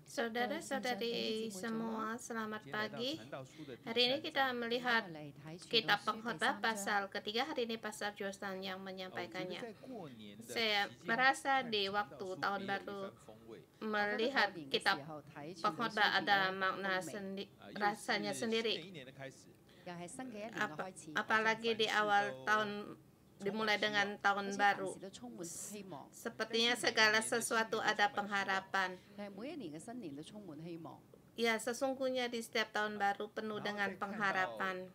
Saudara-saudari semua, selamat pagi. Hari ini kita melihat Kitab Pengkhotbah pasal ketiga. Hari ini Pastor Jostan yang menyampaikannya. Saya merasa di waktu tahun baru melihat Kitab Pengkhotbah ada makna rasanya sendiri. Apalagi di awal tahun, dimulai dengan tahun baru. Sepertinya segala sesuatu ada pengharapan. Ya, sesungguhnya di setiap tahun baru penuh dengan pengharapan.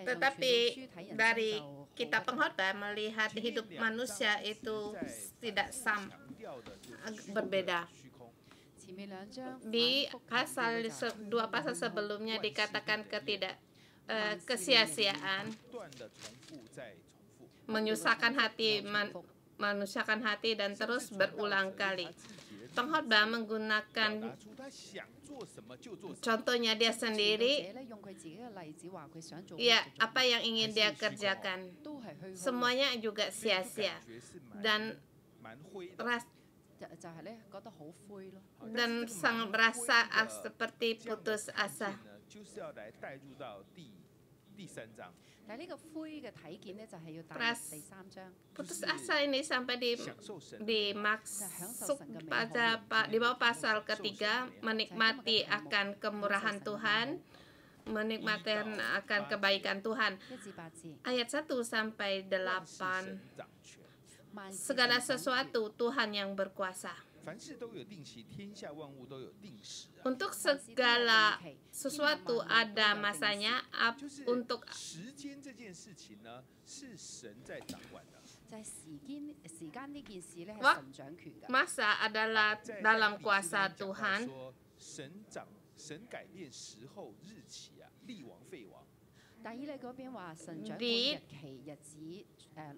Tetapi dari Kitab Pengkhotbah melihat hidup manusia itu tidak sama, berbeda. Di dua pasal sebelumnya dikatakan kesia-siaan, menyusahkan hati, manusiakan hati, dan terus berulang kali. Pengkhotbah menggunakan contohnya dia sendiri. Ya, apa yang ingin dia kerjakan semuanya juga sia-sia dan sangat merasa seperti putus asa. Putus asa ini sampai dimaksud di bawah pasal ketiga, menikmati akan kemurahan Tuhan, menikmati akan kebaikan Tuhan. Ayat 1 sampai 8. Segala sesuatu Tuhan yang berkuasa. Untuk segala sesuatu ada masanya. Untuk masa adalah dalam kuasa Tuhan. Di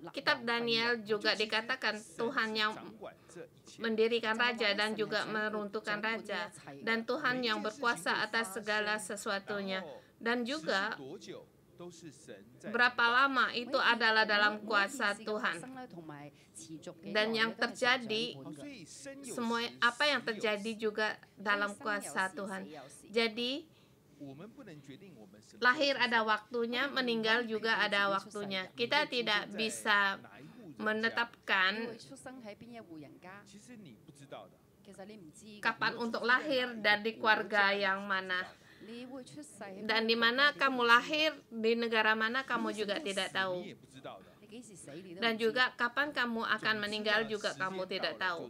Kitab Daniel juga dikatakan Tuhan yang mendirikan raja dan juga meruntuhkan raja, dan Tuhan yang berkuasa atas segala sesuatunya. Dan juga berapa lama itu adalah dalam kuasa Tuhan. Dan yang terjadi, semua apa yang terjadi juga dalam kuasa Tuhan. Jadi lahir ada waktunya, meninggal juga ada waktunya. Kita tidak bisa menetapkan kapan untuk lahir dan di keluarga yang mana. Dan di mana kamu lahir, di negara mana kamu juga tidak tahu. Dan juga kapan kamu akan meninggal juga kamu tidak tahu.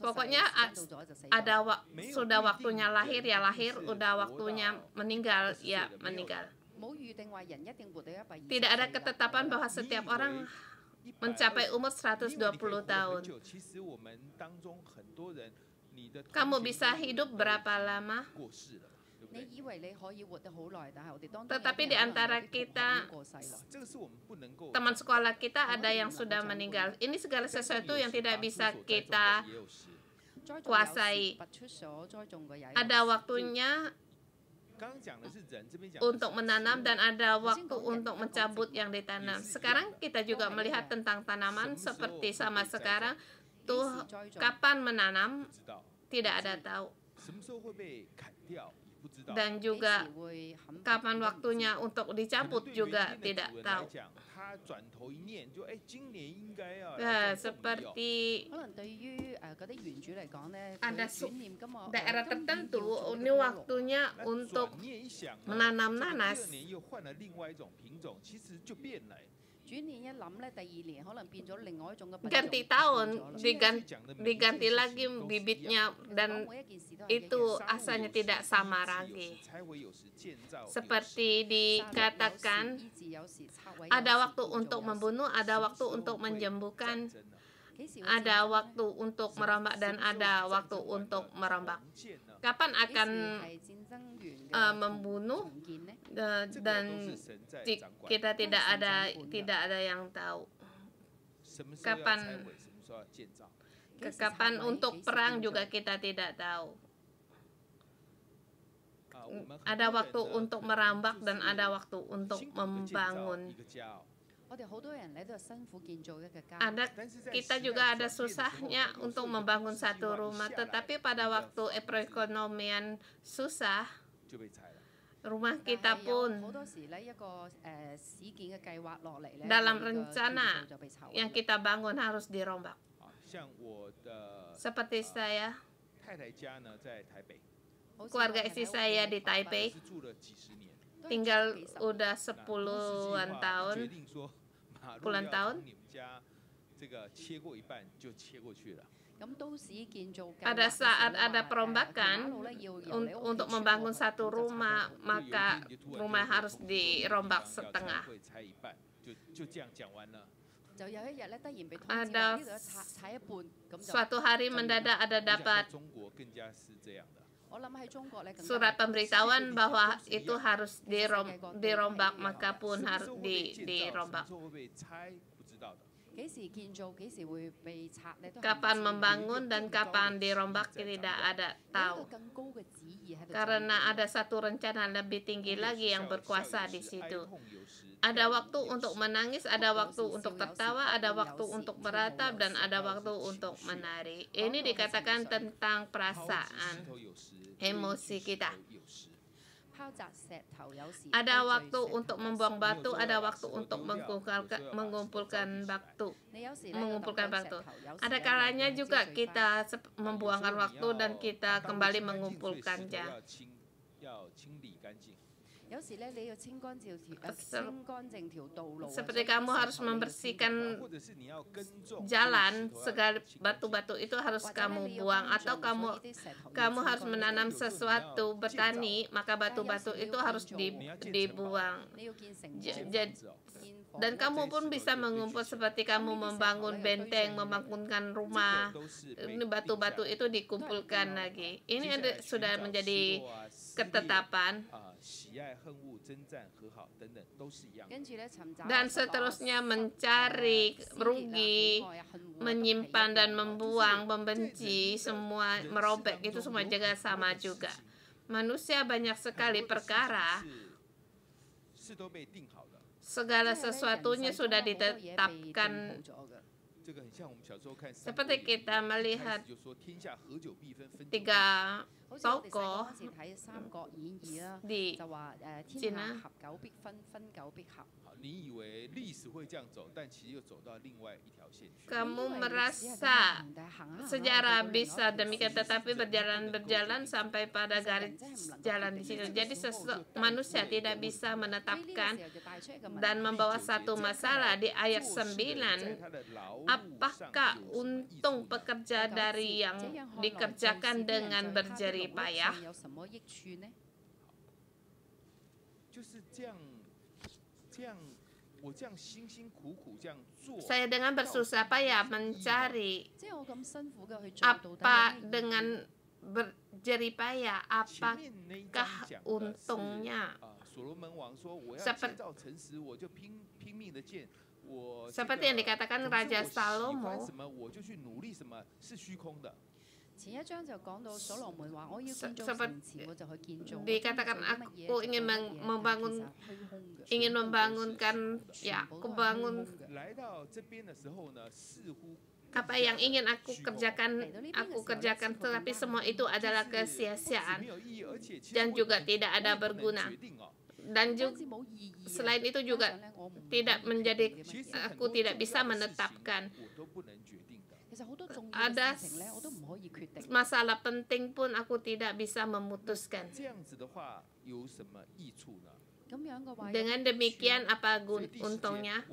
Pokoknya sudah waktunya lahir ya lahir, udah waktunya meninggal ya meninggal. Tidak ada ketetapan bahwa setiap orang mencapai umur 120 tahun. Kamu bisa hidup berapa lama? Tetapi di antara kita, teman sekolah kita ada yang sudah meninggal. Ini segala sesuatu yang tidak bisa kita kuasai. Ada waktunya untuk menanam dan ada waktu untuk mencabut yang ditanam. Sekarang kita juga melihat tentang tanaman seperti sama sekarang. Tuh, kapan menanam tidak ada tahu. Dan juga kapan waktunya untuk dicabut juga tidak tahu. Seperti ada daerah tertentu, ini waktunya untuk menanam nanas. Ganti tahun, diganti lagi bibitnya, dan itu asalnya tidak sama lagi. Seperti dikatakan, ada waktu untuk membunuh, ada waktu untuk menyembuhkan, ada waktu untuk merombak, dan ada waktu untuk merombak. Kapan akan membunuh, dan kita tidak ada yang tahu. Kapan untuk perang juga kita tidak tahu. Ada waktu untuk merambak dan ada waktu untuk membangun. Kita juga ada susahnya untuk membangun satu rumah, tetapi pada waktu perekonomian susah, rumah kita pun dalam rencana yang kita bangun harus dirombak. Seperti saya, keluarga istri saya di Taipei, tinggal udah puluhan tahun. Pada saat ada perombakan untuk membangun satu rumah, maka rumah harus dirombak setengah. Ada suatu hari mendadak ada dapat surat pemberitahuan bahwa itu harus dirombak, maka pun harus dirombak. Kapan membangun dan kapan dirombak tidak ada tahu, karena ada satu rencana lebih tinggi lagi yang berkuasa di situ. Ada waktu untuk menangis, ada waktu untuk tertawa, ada waktu untuk beratap, dan ada waktu untuk menari. Ini dikatakan tentang perasaan, emosi kita. Ada waktu untuk membuang batu, ada waktu untuk mengumpulkan batu. Ada kalanya juga kita membuangkan waktu dan kita kembali mengumpulkannya. Seperti kamu harus membersihkan jalan, segala batu-batu itu harus kamu buang, atau kamu harus menanam sesuatu, bertani, maka batu-batu itu harus dibuang. Dan kamu pun bisa mengumpul seperti kamu membangun benteng, membangunkan rumah. Ini batu-batu itu dikumpulkan lagi. Ini sudah menjadi ketetapan. Dan seterusnya mencari, rugi, menyimpan dan membuang, membenci, semua merobek, itu semua juga sama juga. Manusia banyak sekali perkara, segala sesuatunya sudah ditetapkan. Seperti kita melihat 3 tokoh di Cina. Kamu merasa sejarah bisa demikian, tetapi berjalan sampai pada garis jalan di situ. Jadi manusia tidak bisa menetapkan dan membawa satu masalah. Di ayat 9, apakah untung pekerja dari yang dikerjakan dengan berjerih payah? Saya dengan bersusah payah mencari, apa dengan berjerih payah, apakah untungnya? Seperti yang dikatakan Raja Salomo, dikatakan aku ingin membangunkan, ya, aku bangun apa yang ingin aku kerjakan, tetapi semua itu adalah kesia-siaan dan juga tidak ada berguna. Dan juga selain itu juga aku tidak bisa menetapkan. Ada masalah penting pun aku tidak bisa memutuskan. Dengan demikian apa untungnya?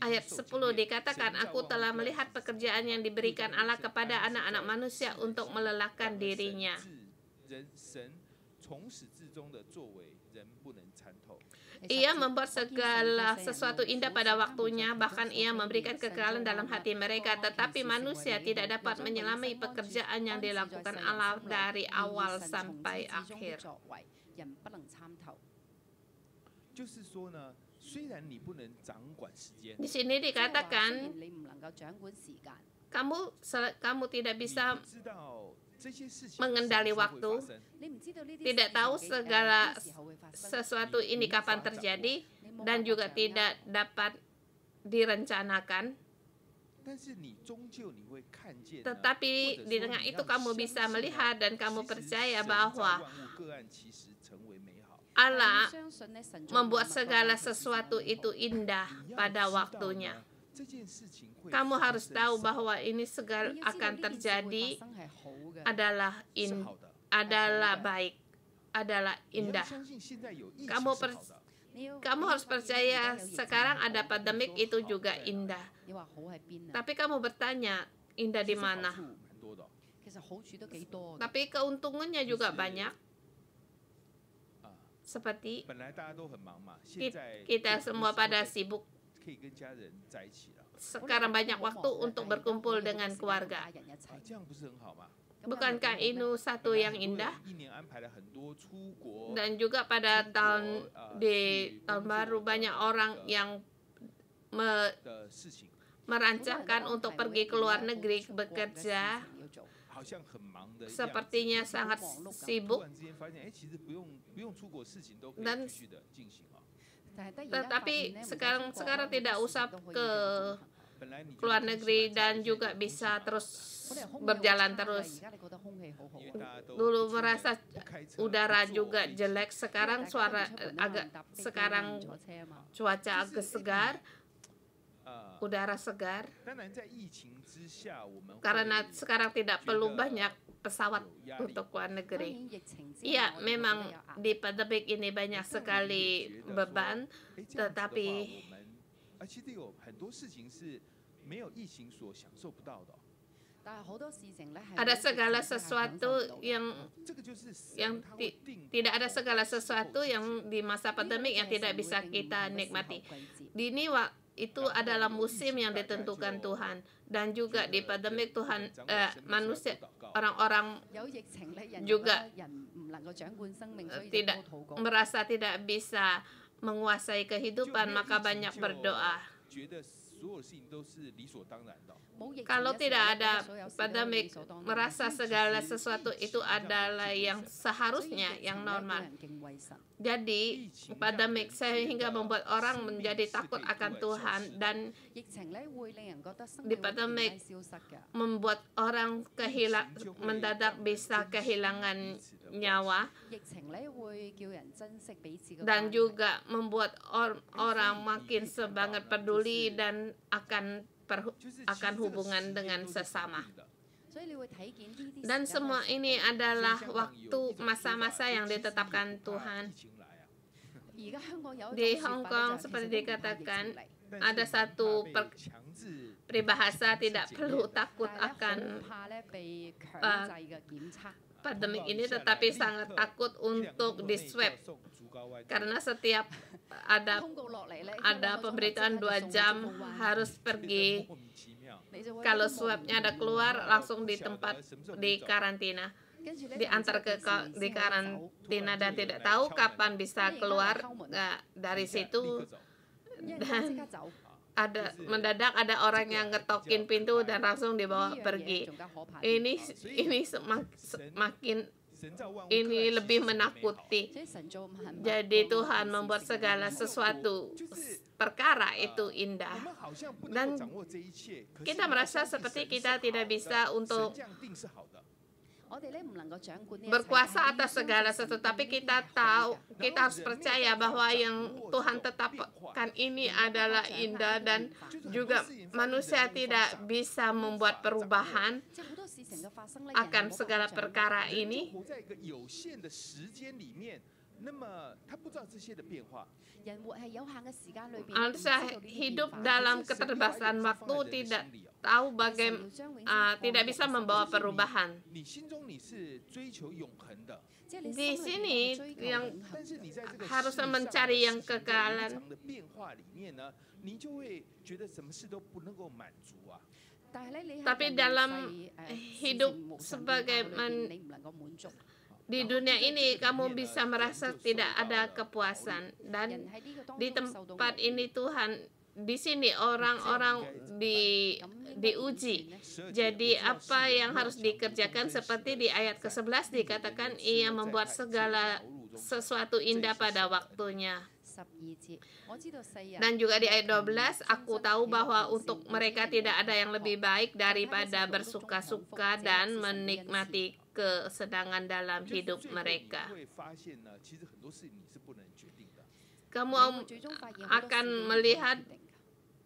Ayat 10 dikatakan, aku telah melihat pekerjaan yang diberikan Allah kepada anak-anak manusia untuk melelahkan dirinya. Ia membuat segala sesuatu indah pada waktunya, bahkan ia memberikan kekekalan dalam hati mereka, tetapi manusia tidak dapat menyelami pekerjaan yang dilakukan Allah dari awal sampai akhir. Di sini dikatakan kamu tidak bisa mengendali waktu, tidak tahu segala sesuatu ini kapan terjadi, dan juga tidak dapat direncanakan. Tetapi di tengah itu kamu bisa melihat dan kamu percaya bahwa Allah membuat segala sesuatu itu indah pada waktunya. Kamu harus tahu bahwa ini segala akan terjadi adalah baik, adalah indah. Kamu harus percaya sekarang ada pandemik itu juga indah. Tapi kamu bertanya, indah di mana? Tapi keuntungannya juga banyak. Seperti kita semua pada sibuk. Sekarang banyak waktu untuk berkumpul dengan keluarga. Bukankah ini satu yang indah? Dan juga pada tahun baru banyak orang yang merancangkan untuk pergi ke luar negeri bekerja. Sepertinya sangat sibuk. Dan tetapi sekarang tidak usah ke luar negeri dan juga bisa terus berjalan terus. Dulu merasa udara juga jelek, sekarang cuaca agak segar, udara segar. Karena sekarang tidak perlu banyak pesawat untuk luar negeri. Iya, memang di pandemik ini banyak sekali beban, tetapi ada segala sesuatu yang tidak ada segala sesuatu yang di masa pandemik yang tidak bisa kita nikmati. Di ini itu adalah musim yang ditentukan Tuhan, dan juga di pandemik Tuhan manusia orang-orang juga tidak merasa tidak bisa menguasai kehidupan, maka banyak berdoa. Kalau tidak ada pandemik, merasa segala sesuatu itu adalah yang seharusnya, yang normal. Jadi pandemik sehingga membuat orang menjadi takut akan Tuhan, dan di pandemik membuat orang mendadak bisa kehilangan nyawa, dan juga membuat orang makin semangat peduli dan akan hubungan dengan sesama. Dan semua ini adalah waktu masa-masa yang ditetapkan Tuhan. Di Hong Kong seperti dikatakan, ada satu peribahasa, tidak perlu takut akan pandemik ini, tetapi sangat takut untuk diswab. Karena setiap ada pemberitaan 2 jam harus pergi. Kalau swabnya ada keluar, langsung di karantina, diantar di karantina, dan tidak tahu kapan bisa keluar dari situ. Dan mendadak ada orang yang ngetokin pintu dan langsung dibawa pergi. Ini semakin lebih menakuti. Jadi Tuhan membuat segala sesuatu perkara itu indah, dan kita merasa seperti kita tidak bisa untuk berkuasa atas segala sesuatu, tapi kita tahu, kita harus percaya bahwa yang Tuhan tetapkan ini adalah indah, dan juga manusia tidak bisa membuat perubahan akan segala perkara ini. Manusia hidup dalam keterbatasan waktu, tidak tahu tidak bisa membawa perubahan. Di sini yang harus mencari yang kekekalan. Tapi dalam hidup di dunia ini, kamu bisa merasa tidak ada kepuasan, dan di tempat ini Tuhan, di sini orang-orang diuji. Jadi apa yang harus dikerjakan seperti di ayat ke-11 dikatakan ia membuat segala sesuatu indah pada waktunya. Dan juga di ayat 12, aku tahu bahwa untuk mereka tidak ada yang lebih baik daripada bersuka-suka dan menikmati kesenangan dalam hidup mereka. Kamu akan melihat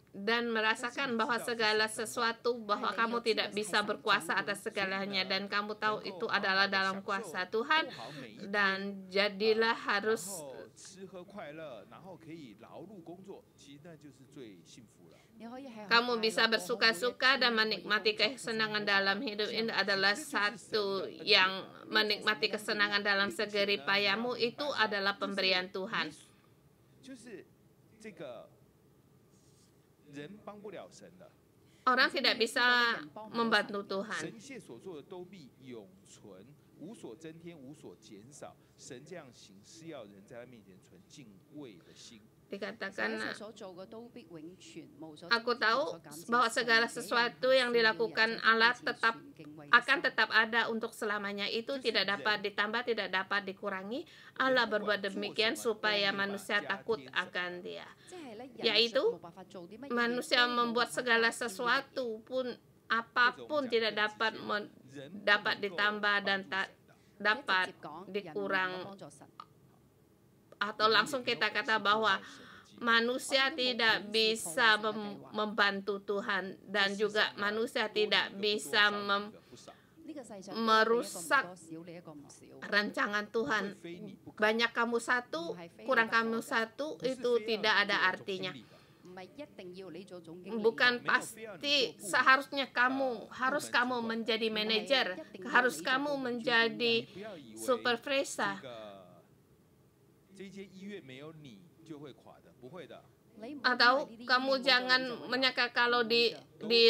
dan merasakan bahwa segala sesuatu, bahwa kamu tidak bisa berkuasa atas segalanya, dan kamu tahu itu adalah dalam kuasa Tuhan, dan jadilah harus kamu bisa bersuka-suka dan menikmati kesenangan dalam hidup. Ini adalah satu yang menikmati kesenangan dalam segeri payamu, itu adalah pemberian Tuhan. Orang tidak bisa membantu Tuhan. Dikatakan, aku tahu bahwa segala sesuatu yang dilakukan Allah akan tetap ada untuk selamanya. Itu tidak dapat ditambah, tidak dapat dikurangi. Allah berbuat demikian supaya manusia takut akan Dia. Yaitu manusia membuat segala sesuatu pun, apapun tidak dapat ditambah dan tak dapat dikurang. Atau langsung kita kata bahwa manusia tidak bisa membantu Tuhan, dan juga manusia tidak bisa merusak rancangan Tuhan. Banyak kamu satu, kurang kamu satu, itu tidak ada artinya. Bukan pasti seharusnya harus kamu menjadi manajer, harus kamu menjadi supervisor. Atau kamu jangan menyangka kalau di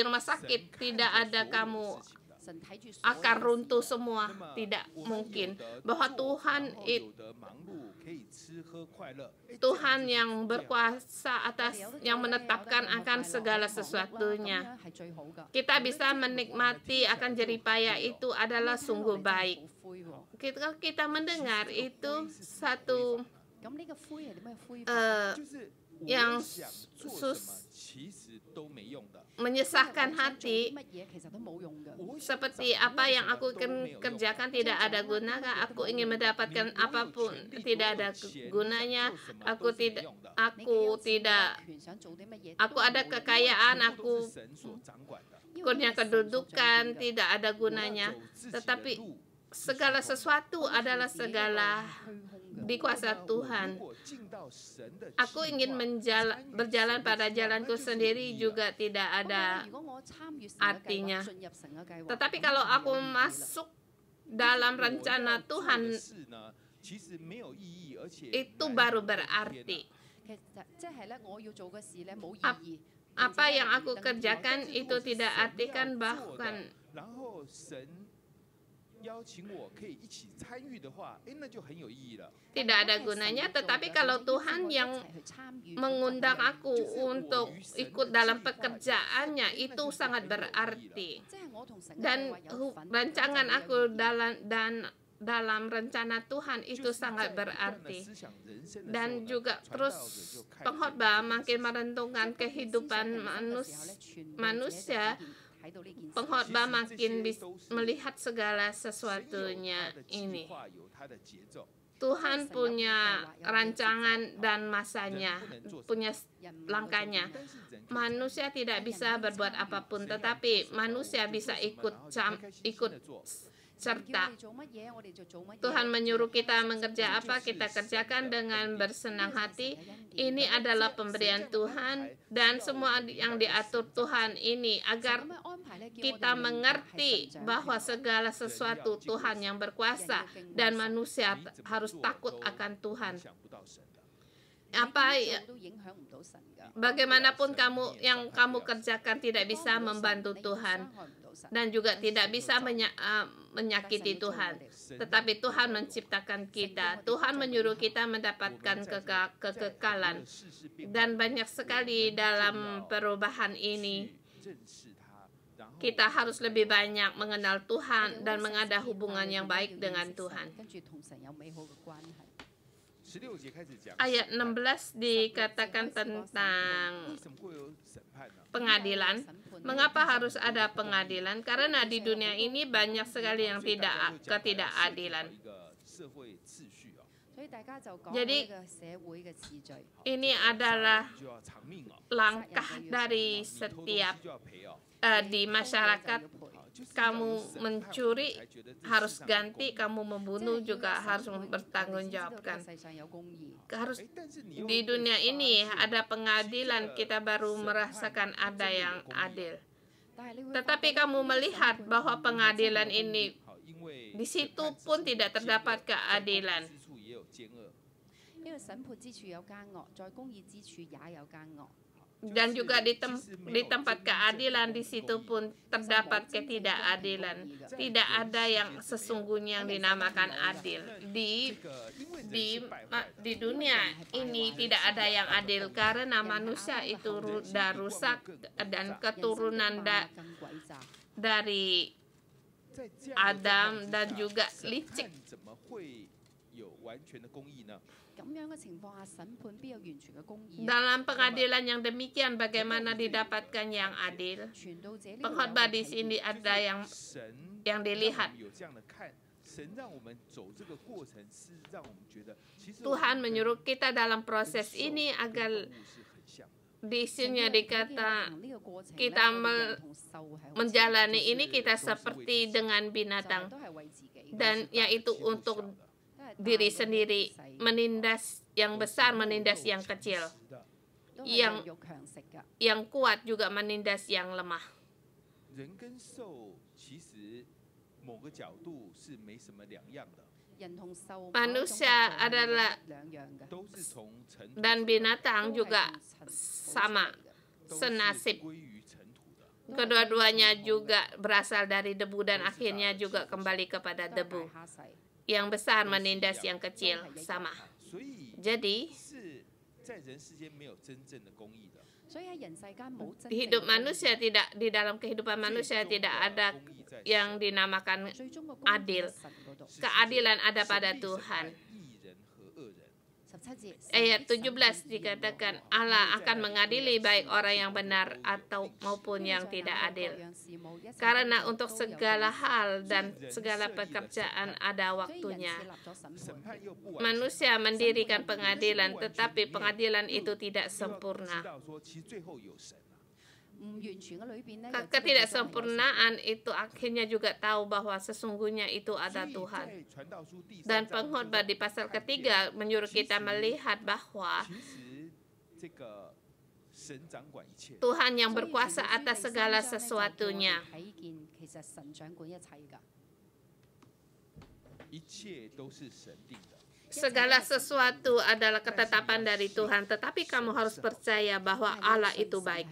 rumah sakit tidak ada kamu akan runtuh semua. Tidak mungkin. Bahwa Tuhan yang berkuasa atas, yang menetapkan akan segala sesuatunya. Kita bisa menikmati akan jeripaya itu adalah sungguh baik. Kita mendengar itu satu yang menyesahkan hati, seperti apa yang aku kerjakan tidak ada gunanya. Aku ingin mendapatkan apapun, tidak ada gunanya. Aku ada kekayaan, aku punya kedudukan, tidak ada gunanya. Tetapi segala sesuatu adalah segala di kuasa Tuhan. Aku ingin berjalan pada jalanku sendiri juga tidak ada artinya. Tetapi kalau aku masuk dalam rencana Tuhan, itu baru berarti. Apa yang aku kerjakan itu tidak artikan bahkan tidak ada gunanya. Tetapi kalau Tuhan yang mengundang aku untuk ikut dalam pekerjaannya, itu sangat berarti. Dan rancangan aku dalam rencana Tuhan itu sangat berarti. Dan juga terus pengkhotbah makin merenungkan kehidupan manusia. Pengkhotbah makin melihat segala sesuatunya ini. Tuhan punya rancangan dan masanya, punya langkahnya. Manusia tidak bisa berbuat apapun, tetapi manusia bisa ikut serta. Tuhan menyuruh kita mengerja apa, kita kerjakan dengan bersenang hati. Ini adalah pemberian Tuhan, dan semua yang diatur Tuhan ini agar kita mengerti bahwa segala sesuatu Tuhan yang berkuasa, dan manusia harus takut akan Tuhan. Bagaimanapun yang kamu kerjakan tidak bisa membantu Tuhan, dan juga tidak bisa menyakiti Tuhan. Tetapi Tuhan menciptakan kita. Tuhan menyuruh kita mendapatkan kekekalan. Dan banyak sekali dalam perubahan ini kita harus lebih banyak mengenal Tuhan dan mengada hubungan yang baik dengan Tuhan. Ayat 16 dikatakan tentang pengadilan. Mengapa harus ada pengadilan? Karena di dunia ini banyak sekali yang ketidakadilan. Jadi ini adalah langkah dari setiap di masyarakat. Kamu mencuri harus ganti, kamu membunuh juga harus bertanggungjawabkan. Harus di dunia ini ada pengadilan, kita baru merasakan ada yang adil. Tetapi kamu melihat bahwa pengadilan ini di situ pun tidak terdapat keadilan. Dan juga di tempat keadilan di situ pun terdapat ketidakadilan. Tidak ada yang sesungguhnya yang dinamakan adil. Di dunia ini tidak ada yang adil karena manusia itu sudah rusak dan keturunan dari Adam dan juga licik. Dalam pengadilan yang demikian, bagaimana didapatkan yang adil? Pengkhotbah di sini ada yang dilihat. Tuhan menyuruh kita dalam proses ini agar di sini dikata kita menjalani ini kita seperti dengan binatang, dan yaitu untuk diri sendiri, menindas yang besar, menindas yang kecil, yang kuat juga menindas yang lemah. Manusia adalah dan binatang juga sama, senasib. Kedua-duanya juga berasal dari debu dan akhirnya juga kembali kepada debu. Yang besar menindas yang kecil, sama. Jadi, hidup manusia tidak, di dalam kehidupan manusia tidak ada yang dinamakan adil. Keadilan ada pada Tuhan. Ayat 17 dikatakan Allah akan mengadili baik orang yang benar atau maupun yang tidak adil. Karena untuk segala hal dan segala pekerjaan ada waktunya. Manusia mendirikan pengadilan, tetapi pengadilan itu tidak sempurna. Ketidaksempurnaan itu akhirnya juga tahu bahwa sesungguhnya itu ada Tuhan. Dan pengkhotbah di pasal ketiga menyuruh kita melihat bahwa Tuhan yang berkuasa atas segala sesuatunya. Segala sesuatu adalah ketetapan dari Tuhan, tetapi kamu harus percaya bahwa Allah itu baik.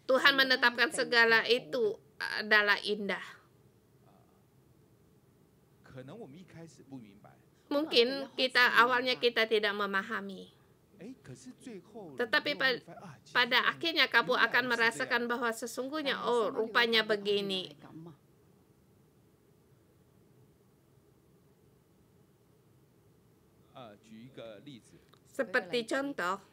Tuhan menetapkan segala itu adalah indah. Mungkin awalnya kita tidak memahami. Tetapi pada akhirnya kamu akan merasakan bahwa sesungguhnya, oh, rupanya begini. Seperti contoh,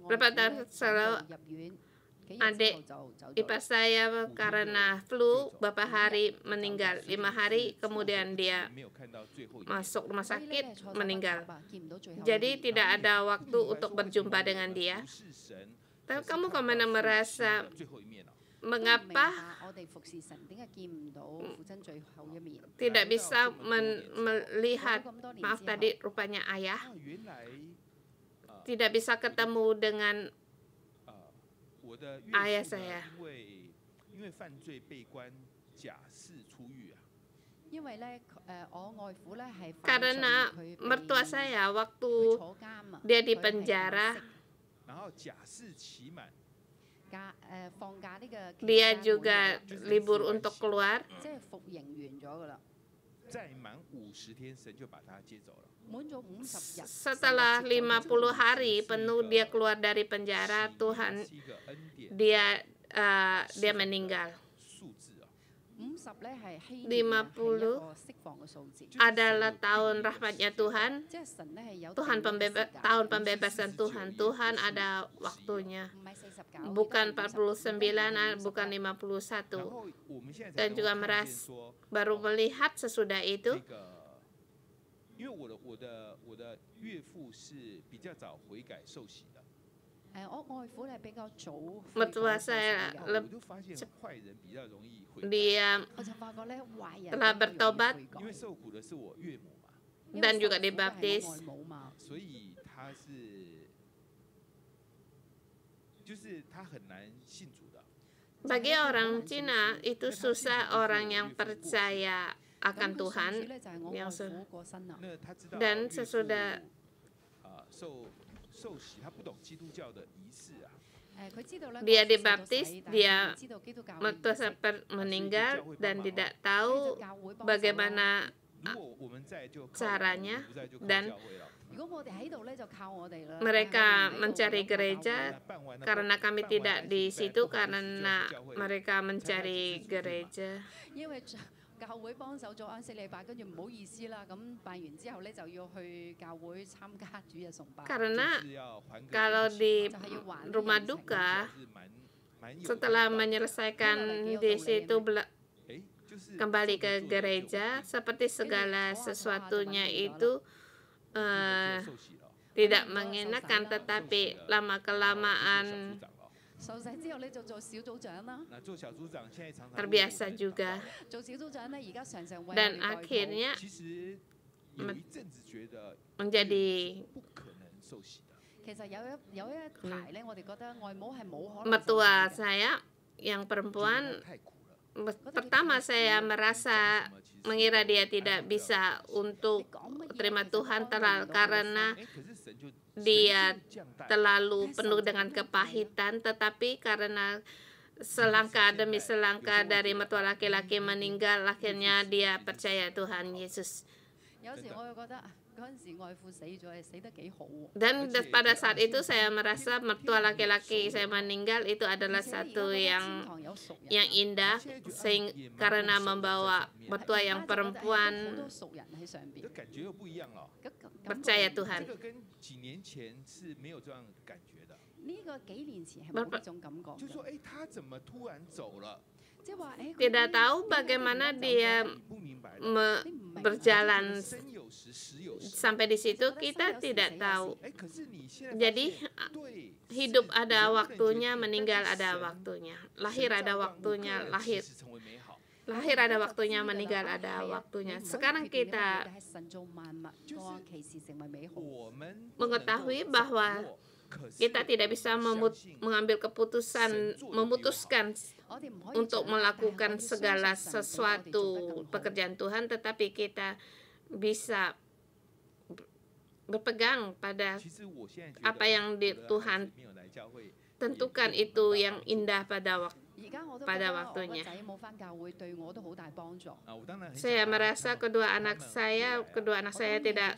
beberapa tahun lalu adik ipar saya karena flu beberapa hari meninggal, 5 hari kemudian dia masuk rumah sakit meninggal. Jadi tidak ada waktu untuk berjumpa dengan dia. Tapi kamu kemana merasa mengapa tidak bisa melihat, maaf tadi rupanya ayah, tidak bisa ketemu dengan ayah saya. Karena mertua saya waktu dia di penjara, dia juga libur untuk keluar. Setelah 50 hari penuh dia keluar dari penjara, Tuhan dia meninggal. 50 adalah tahun rahmatnya Tuhan, tahun pembebasan Tuhan. Tuhan ada waktunya, bukan 49, bukan 51. Dan juga baru melihat sesudah itu, mertua saya dia telah bertobat dan juga dibaptis. Bagi orang Cina itu susah orang yang percaya akan Tuhan dan sesudah dia dibaptis, dia meninggal dan tidak tahu bagaimana caranya, dan mereka mencari gereja karena kami tidak di situ, karena mereka mencari gereja. Karena kalau di rumah duka, setelah menyelesaikan di situ kembali ke gereja, seperti segala sesuatunya itu tidak mengenakan, tetapi lama-kelamaan terbiasa juga, dan akhirnya menjadi mertua saya yang perempuan. Pertama saya mengira dia tidak bisa untuk terima Tuhan karena dia terlalu penuh dengan kepahitan, tetapi karena selangkah demi selangkah dari mertua laki-laki meninggal, akhirnya dia percaya Tuhan Yesus. Dan pada saat itu saya merasa mertua laki-laki saya meninggal itu adalah satu yang indah, karena membawa mertua yang perempuan percaya Tuhan. Tidak tahu bagaimana dia berjalan sampai di situ, kita tidak tahu. Jadi hidup ada waktunya, meninggal ada waktunya, lahir ada waktunya, lahir ada waktunya, meninggal ada waktunya. Sekarang kita mengetahui bahwa kita tidak bisa mengambil keputusan, memutuskan untuk melakukan segala sesuatu pekerjaan Tuhan, tetapi kita bisa berpegang pada apa yang Tuhan tentukan, itu yang indah pada waktunya. Saya merasa kedua anak saya tidak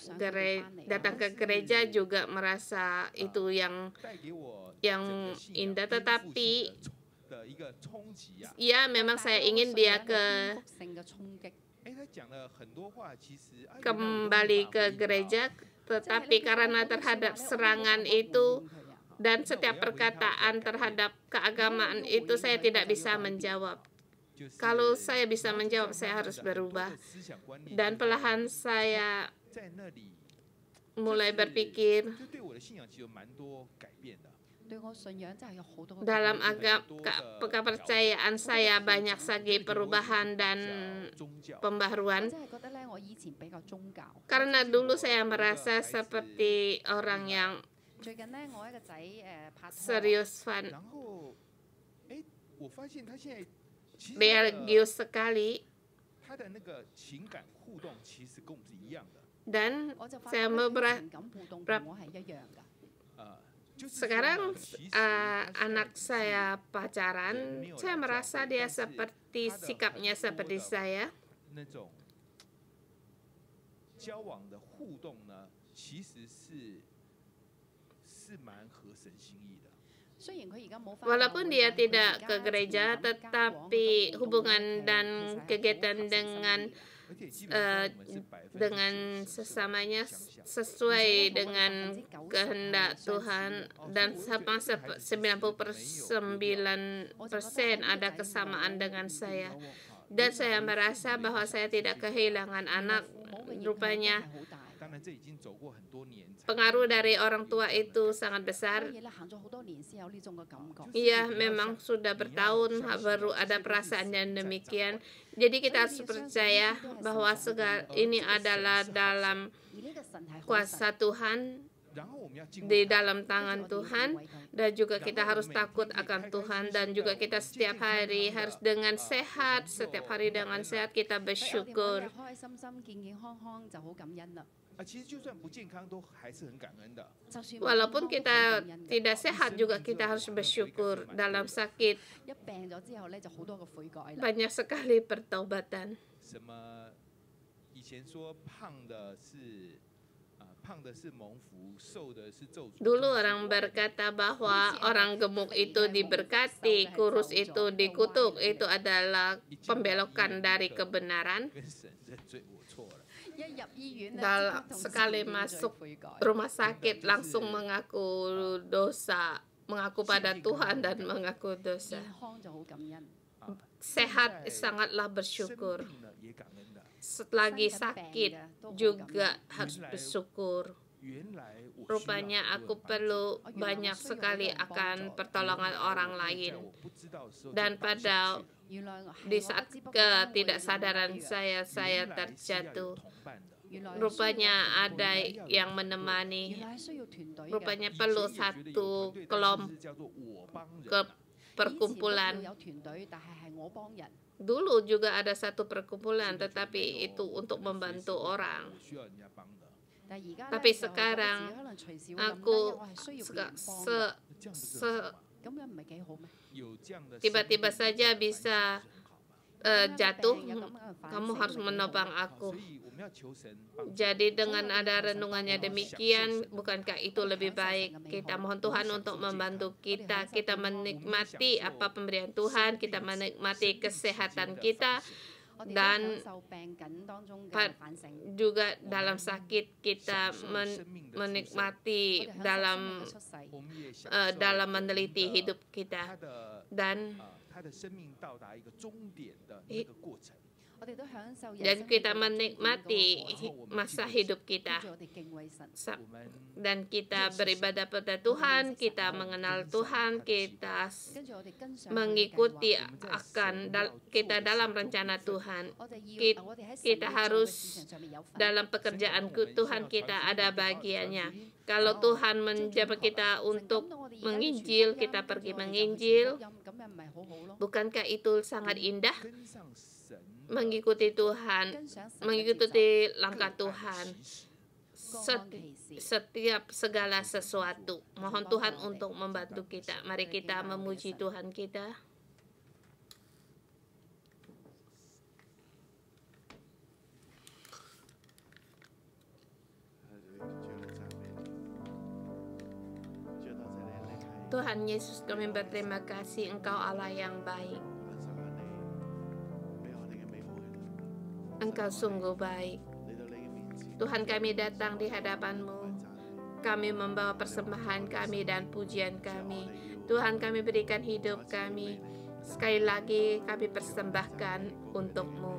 datang ke gereja, juga merasa itu yang indah, tetapi ya memang saya ingin dia kembali ke gereja, tetapi karena terhadap serangan itu dan setiap perkataan terhadap keagamaan itu, saya tidak bisa menjawab. Kalau saya bisa menjawab, saya harus berubah. Dan perlahan saya mulai berpikir, dalam kepercayaan saya banyak sekali perubahan dan pembaharuan. Karena dulu saya merasa seperti orang yang serius, religius sekali, dan saya sekarang anak saya pacaran, saya merasa dia sikapnya seperti saya. 交往的互动呢，其实是蛮合神心意的。 Walaupun dia tidak ke gereja, tetapi hubungan dan kegiatan dengan sesamanya sesuai dengan kehendak Tuhan, dan 99% ada kesamaan dengan saya. Dan saya merasa bahwa saya tidak kehilangan anak. Rupanya pengaruh dari orang tua itu sangat besar. Iya, memang sudah bertahun baru ada perasaan yang demikian. Jadi kita harus percaya bahwa segala ini adalah dalam kuasa Tuhan, di dalam tangan Tuhan, dan juga kita harus takut akan Tuhan, dan juga kita setiap hari harus dengan sehat, setiap hari dengan sehat kita bersyukur. Walaupun kita tidak sehat juga kita harus bersyukur. Dalam sakit banyak sekali pertobatan. Dulu orang berkata bahwa orang gemuk itu diberkati, kurus itu dikutuk. Itu adalah pembelokan dari kebenaran. Sekali masuk rumah sakit langsung mengaku dosa, mengaku pada Tuhan dan mengaku dosa. Sehat sangatlah bersyukur. Selagi sakit juga harus bersyukur. Rupanya aku perlu banyak sekali akan pertolongan orang lain. Dan pada di saat ketidaksadaran saya terjatuh. Rupanya ada yang menemani. Rupanya perlu satu kelompok perkumpulan. Dulu juga ada satu perkumpulan, tetapi itu untuk membantu orang. Tapi sekarang aku tiba-tiba saja bisa jatuh, kamu harus menopang aku. Jadi dengan ada renungannya demikian, bukankah itu lebih baik? Kita mohon Tuhan untuk membantu kita. Kita menikmati apa pemberian Tuhan, kita menikmati kesehatan kita, dan juga dalam sakit kita menikmati dalam meneliti hidup kita, dan kita menikmati masa hidup kita, dan kita beribadah pada Tuhan, kita mengenal Tuhan, kita mengikuti kita dalam rencana Tuhan. Kita harus dalam pekerjaan Tuhan, kita ada bagiannya. Kalau Tuhan menjemput kita untuk menginjil, kita pergi menginjil. Bukankah itu sangat indah? Mengikuti Tuhan, mengikuti langkah Tuhan, setiap segala sesuatu. Mohon Tuhan untuk membantu kita. Mari kita memuji Tuhan kita. Tuhan Yesus, kami berterima kasih, Engkau Allah yang baik. Engkau sungguh baik. Tuhan, kami datang di hadapan-Mu. Kami membawa persembahan kami dan pujian kami. Tuhan, kami berikan hidup kami. Sekali lagi kami persembahkan untuk-Mu,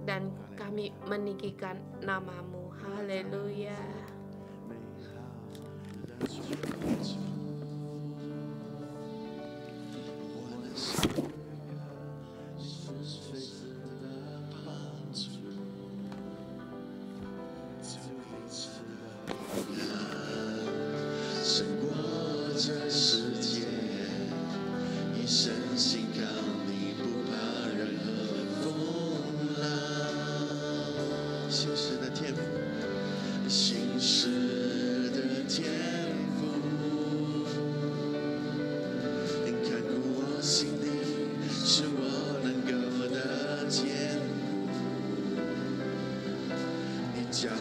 dan kami meninggikan nama-Mu. Haleluya.将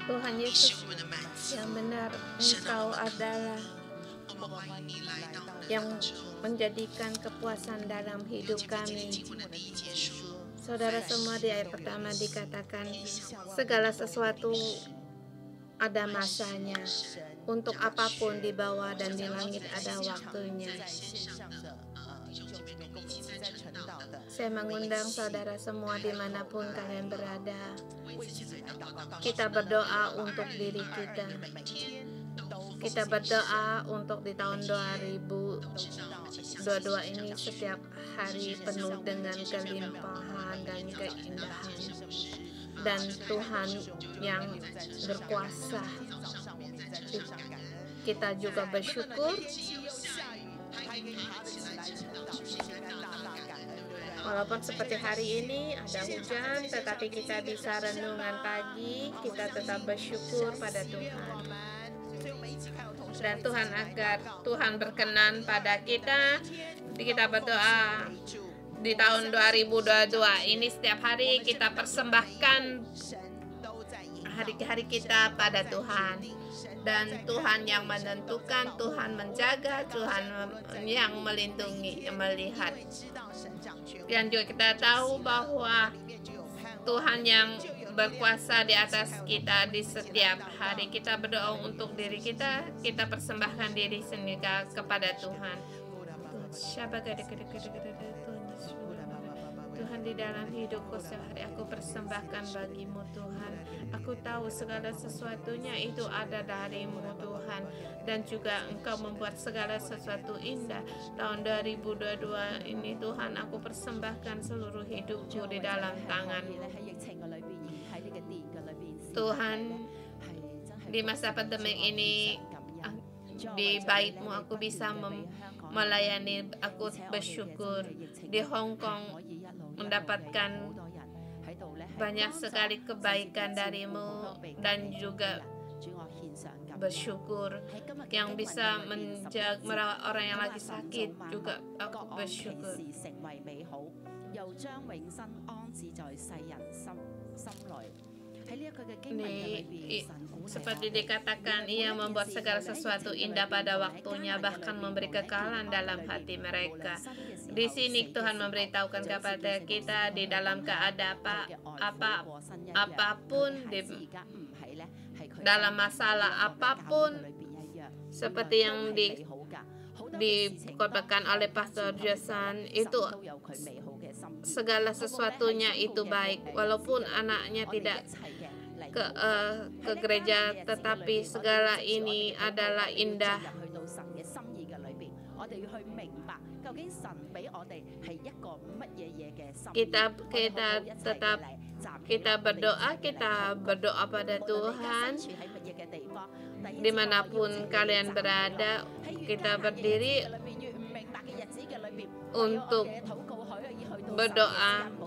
Tuhan Yesus yang benar, Engkau adalah yang menjadikan kepuasan dalam hidup kami. Saudara semua, di ayat pertama dikatakan segala sesuatu ada masanya, untuk apapun di bawah dan di langit ada waktunya. Saya mengundang saudara semua dimanapun kalian berada, kita berdoa untuk diri kita. Kita berdoa untuk di tahun 2022 ini setiap hari penuh dengan kelimpahan dan keindahan. Dan Tuhan yang berkuasa. Kita juga bersyukur walaupun seperti hari ini ada hujan, tetapi kita bisa renungan pagi, kita tetap bersyukur pada Tuhan. Dan Tuhan berkenan pada kita. Kita berdoa di tahun 2022 ini setiap hari kita persembahkan hari-hari kita pada Tuhan. Dan Tuhan yang menentukan, Tuhan menjaga, Tuhan yang melindungi, melihat. Dan juga kita tahu bahwa Tuhan yang berkuasa di atas kita di setiap hari. Kita berdoa untuk diri kita, kita persembahkan diri sendiri kepada Tuhan. Tuhan, di dalam hidupku sehari aku persembahkan bagimu Tuhan. Aku tahu segala sesuatunya itu ada darimu Tuhan. Dan juga Engkau membuat segala sesuatu indah. Tahun 2022 ini Tuhan, aku persembahkan seluruh hidupku di dalam tangan-Mu. Tuhan, di masa pandemi ini di bait-Mu aku bisa melayani. Aku bersyukur di Hong Kong mendapatkan banyak sekali kebaikan dari-Mu, dan juga bersyukur yang bisa merawat orang yang lagi sakit. Juga aku bersyukur. Seperti dikatakan, Ia membuat segala sesuatu indah pada waktunya, bahkan memberi kekalahan dalam hati mereka. Di sini Tuhan memberitahukan kepada kita di dalam keadaan apapun, dalam masalah apapun, seperti yang dikatakan oleh Pastor Jason, itu segala sesuatunya itu baik, walaupun anaknya tidak ke gereja, tetapi segala ini adalah indah. Kita berdoa pada Tuhan dimanapun kalian berada. Kita berdiri untuk berdoa.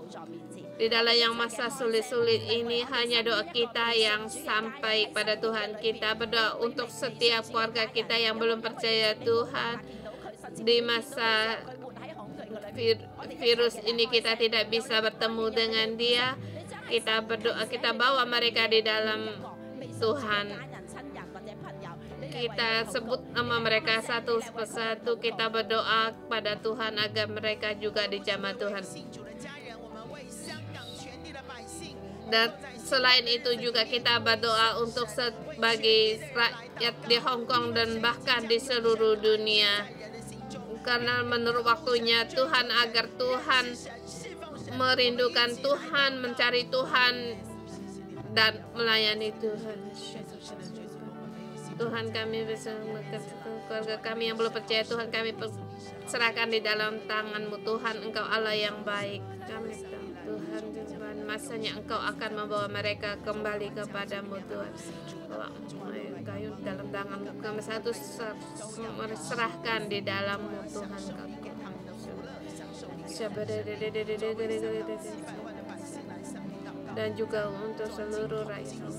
Di dalam yang masa sulit-sulit ini, hanya doa kita yang sampai pada Tuhan. Kita berdoa untuk setiap keluarga kita yang belum percaya Tuhan. Di masa virus ini kita tidak bisa bertemu dengan Dia. Kita berdoa, kita bawa mereka di dalam Tuhan. Kita sebut nama mereka satu persatu. Kita berdoa pada Tuhan agar mereka juga dijamah Tuhan. Dan selain itu juga kita berdoa untuk sebagai rakyat di Hong Kong dan bahkan di seluruh dunia. Karena menurut waktunya Tuhan, agar Tuhan merindukan Tuhan, mencari Tuhan, dan melayani Tuhan. Tuhan, kami bersama keluarga kami yang belum percaya Tuhan, kami serahkan di dalam tangan-Mu Tuhan. Engkau Allah yang baik. Kami tahu Tuhan, masanya Engkau akan membawa mereka kembali kepadamu Tuhan. Kayu dalam tangan-Mu, kami satu serahkan di dalam-Mu Tuhan. Dan juga untuk seluruh rakyat.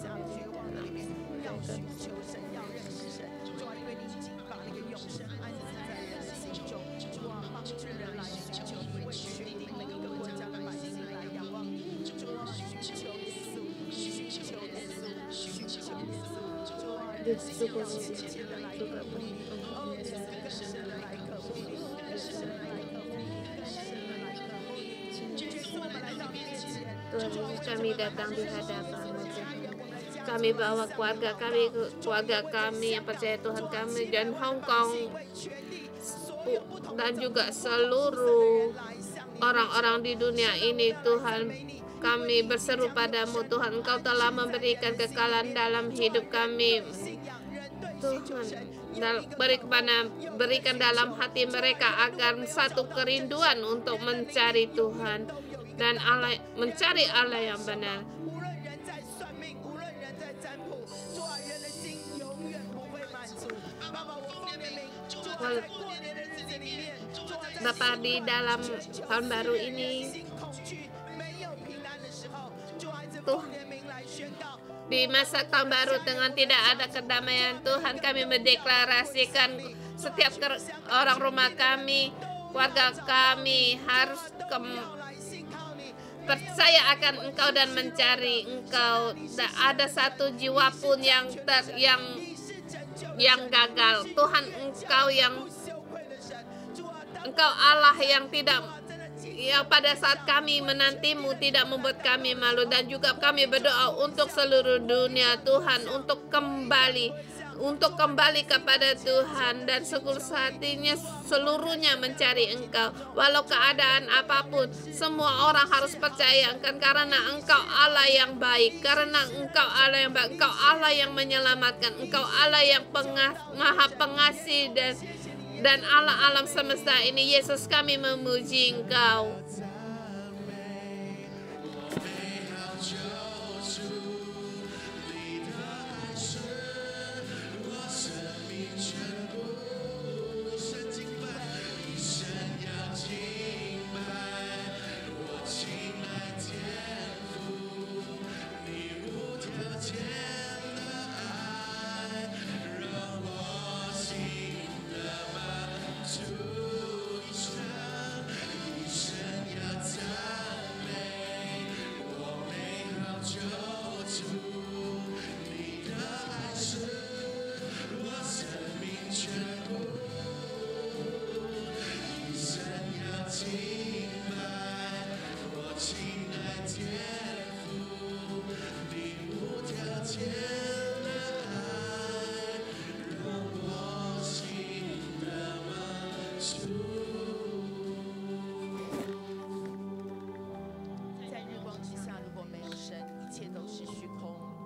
Tuhan Yesus, kami datang di hadapan-Mu. Kami bawa keluarga kami yang percaya Tuhan kami dan Hong Kong dan juga seluruh orang-orang di dunia ini. Tuhan, kami berseru padamu Tuhan, Engkau telah memberikan kekalahan dalam hidup kami. Tuhan, berikan dalam hati mereka agar satu kerinduan untuk mencari Tuhan dan mencari Allah yang benar. Bapak, di dalam tahun baru ini di masa tahun baru dengan tidak ada kedamaian, Tuhan, kami mendeklarasikan setiap orang rumah kami, keluarga kami harus percaya akan Engkau dan mencari Engkau. Tak ada satu jiwa pun yang gagal. Tuhan, Engkau Allah yang pada saat kami menantimu tidak membuat kami malu. Dan juga kami berdoa untuk seluruh dunia Tuhan, untuk kembali kepada Tuhan dan hatinya seluruhnya mencari Engkau. Walau keadaan apapun, semua orang harus percaya karena Engkau Allah yang baik, karena Engkau Allah yang baik, Engkau Allah yang menyelamatkan, Engkau Allah yang maha pengasih dan Allah alam semesta ini. Yesus, kami memuji Engkau.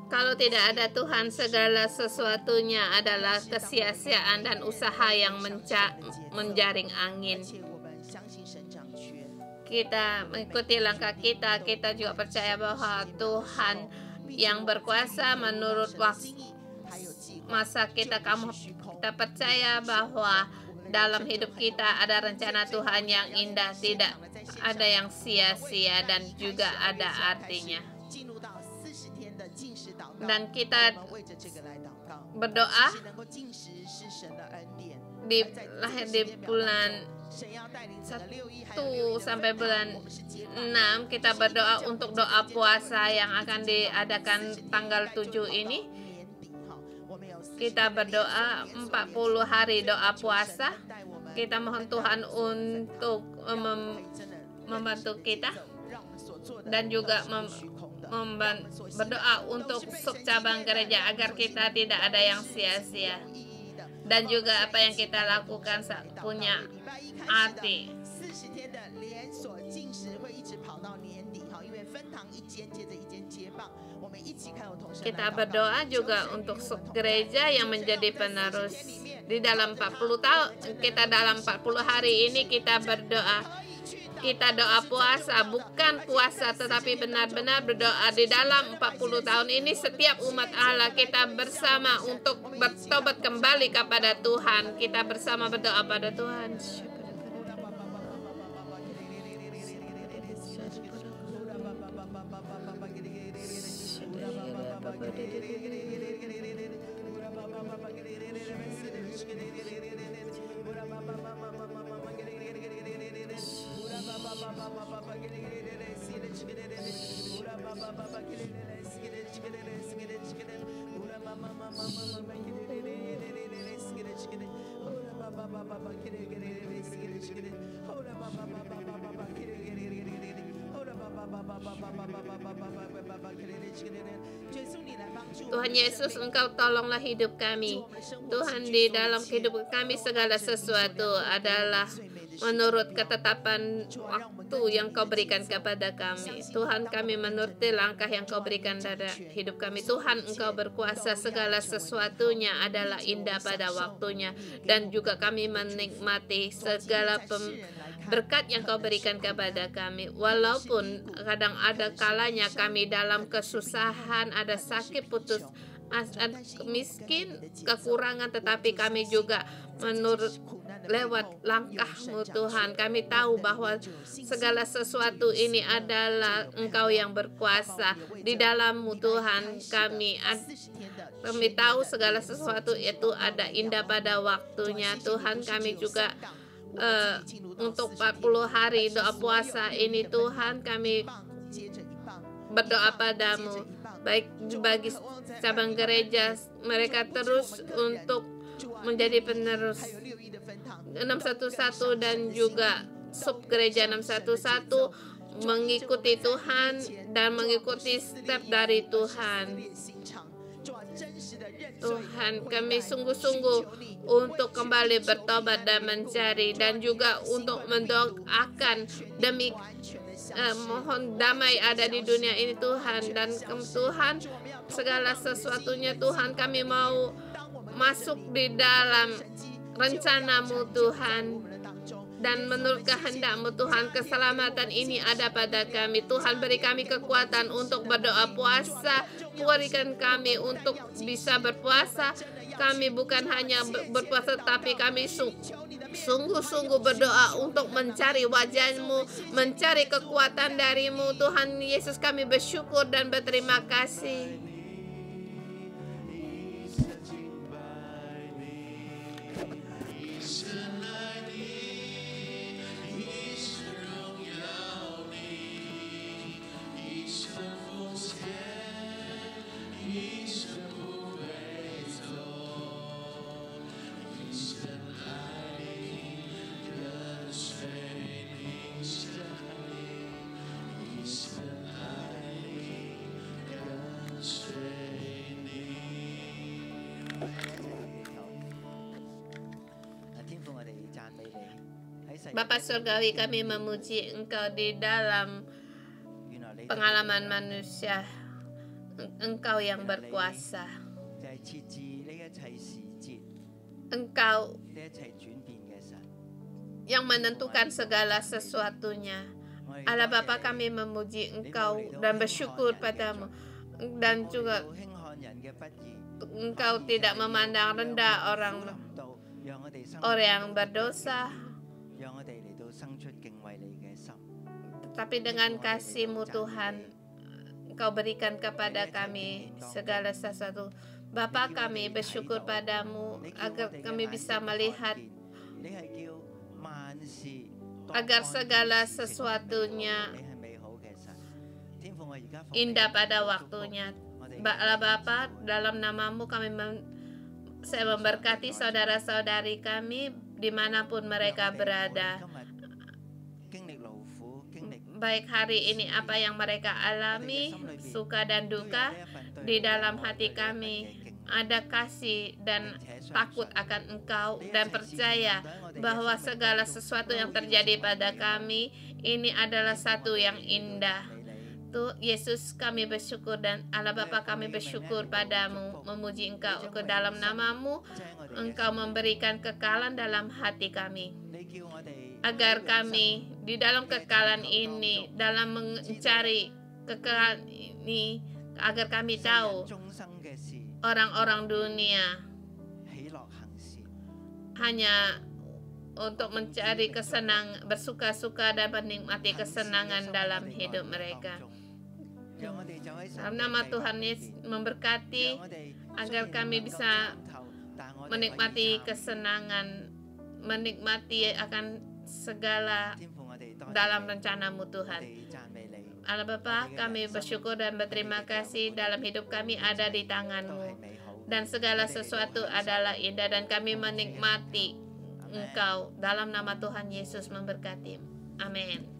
Kalau tidak ada Tuhan, segala sesuatunya adalah kesia-siaan dan usaha yang menjaring angin. Kita mengikuti langkah kita juga percaya bahwa Tuhan yang berkuasa menurut masa kita percaya bahwa dalam hidup kita ada rencana Tuhan yang indah, tidak ada yang sia-sia dan juga ada artinya. Dan kita berdoa di bulan 1 sampai bulan 6 kita berdoa untuk doa puasa yang akan diadakan tanggal 7 ini. Kita berdoa 40 hari doa puasa. Kita mohon Tuhan untuk membantu kita dan juga berdoa untuk cabang gereja agar kita tidak ada yang sia-sia dan juga apa yang kita lakukan punya arti. Kita berdoa juga untuk gereja yang menjadi penerus di dalam 40 tahun. Kita dalam 40 hari ini kita berdoa. Kita doa puasa, bukan puasa tetapi benar-benar berdoa. Di dalam 40 tahun ini setiap umat Allah kita bersama untuk bertobat kembali kepada Tuhan. Kita bersama berdoa pada Tuhan. Tuhan Yesus, Engkau tolonglah hidup kami. Tuhan, di dalam kehidupan kami segala sesuatu adalah menurut ketetapan waktu yang Kau berikan kepada kami. Tuhan, kami menuruti langkah yang Kau berikan pada hidup kami. Tuhan, Engkau berkuasa, segala sesuatunya adalah indah pada waktunya. Dan juga kami menikmati segala berkat yang Kau berikan kepada kami. Walaupun kadang ada kalanya kami dalam kesusahan, ada sakit, putus miskin, kekurangan, tetapi kami juga menurut lewat langkah-Mu Tuhan. Kami tahu bahwa segala sesuatu ini adalah Engkau yang berkuasa. Di dalam-Mu Tuhan, kami tahu segala sesuatu itu ada indah pada waktunya. Tuhan, kami juga untuk 40 hari doa puasa ini Tuhan, kami berdoa padamu, baik bagi cabang gereja, mereka terus untuk menjadi penerus 611 dan juga sub gereja 611 mengikuti Tuhan dan mengikuti step dari Tuhan. Tuhan, kami sungguh-sungguh untuk kembali bertobat dan mencari, dan juga untuk mendoakan demi mohon damai ada di dunia ini Tuhan. Dan Tuhan, segala sesuatunya Tuhan, kami mau masuk di dalam rencana-Mu Tuhan, dan menurut kehendak-Mu Tuhan, keselamatan ini ada pada kami. Tuhan, beri kami kekuatan untuk berdoa puasa, berikan kami untuk bisa berpuasa. Kami bukan hanya berpuasa, tapi kami sungguh-sungguh berdoa untuk mencari wajah-Mu, mencari kekuatan dari-Mu. Tuhan Yesus, kami bersyukur dan berterima kasih. Bapa Surgawi, kami memuji Engkau di dalam pengalaman manusia. Engkau yang berkuasa. Engkau yang menentukan segala sesuatunya. Allah Bapa, kami memuji Engkau dan bersyukur padamu. Dan juga Engkau tidak memandang rendah orang yang berdosa, tapi dengan kasih-Mu Tuhan, Engkau berikan kepada kami segala sesuatu. Bapa, kami bersyukur padamu agar kami bisa melihat, agar segala sesuatunya indah pada waktunya. Allah Bapa, dalam nama-Mu kami saya memberkati saudara-saudari kami dimanapun mereka berada. Baik hari ini apa yang mereka alami, suka dan duka, di dalam hati kami ada kasih dan takut akan Engkau, dan percaya bahwa segala sesuatu yang terjadi pada kami ini adalah satu yang indah. Tuh Yesus, kami bersyukur, dan Allah Bapa, kami bersyukur padamu, memuji Engkau ke dalam nama-Mu. Engkau memberikan kekalan dalam hati kami, agar kami di dalam kekalan ini, dalam mencari kekalan ini, agar kami tahu orang-orang dunia hanya untuk mencari kesenangan, bersuka-suka dan menikmati kesenangan dalam hidup mereka. Dalam nama Tuhan Yesus memberkati agar kami bisa menikmati kesenangan, menikmati akan segala dalam rencana-Mu Tuhan. Allah Bapa, kami bersyukur dan berterima kasih, dalam hidup kami ada di tangan-Mu. dan segala sesuatu adalah indah, dan kami menikmati Engkau. Dalam nama Tuhan Yesus memberkati. Amin.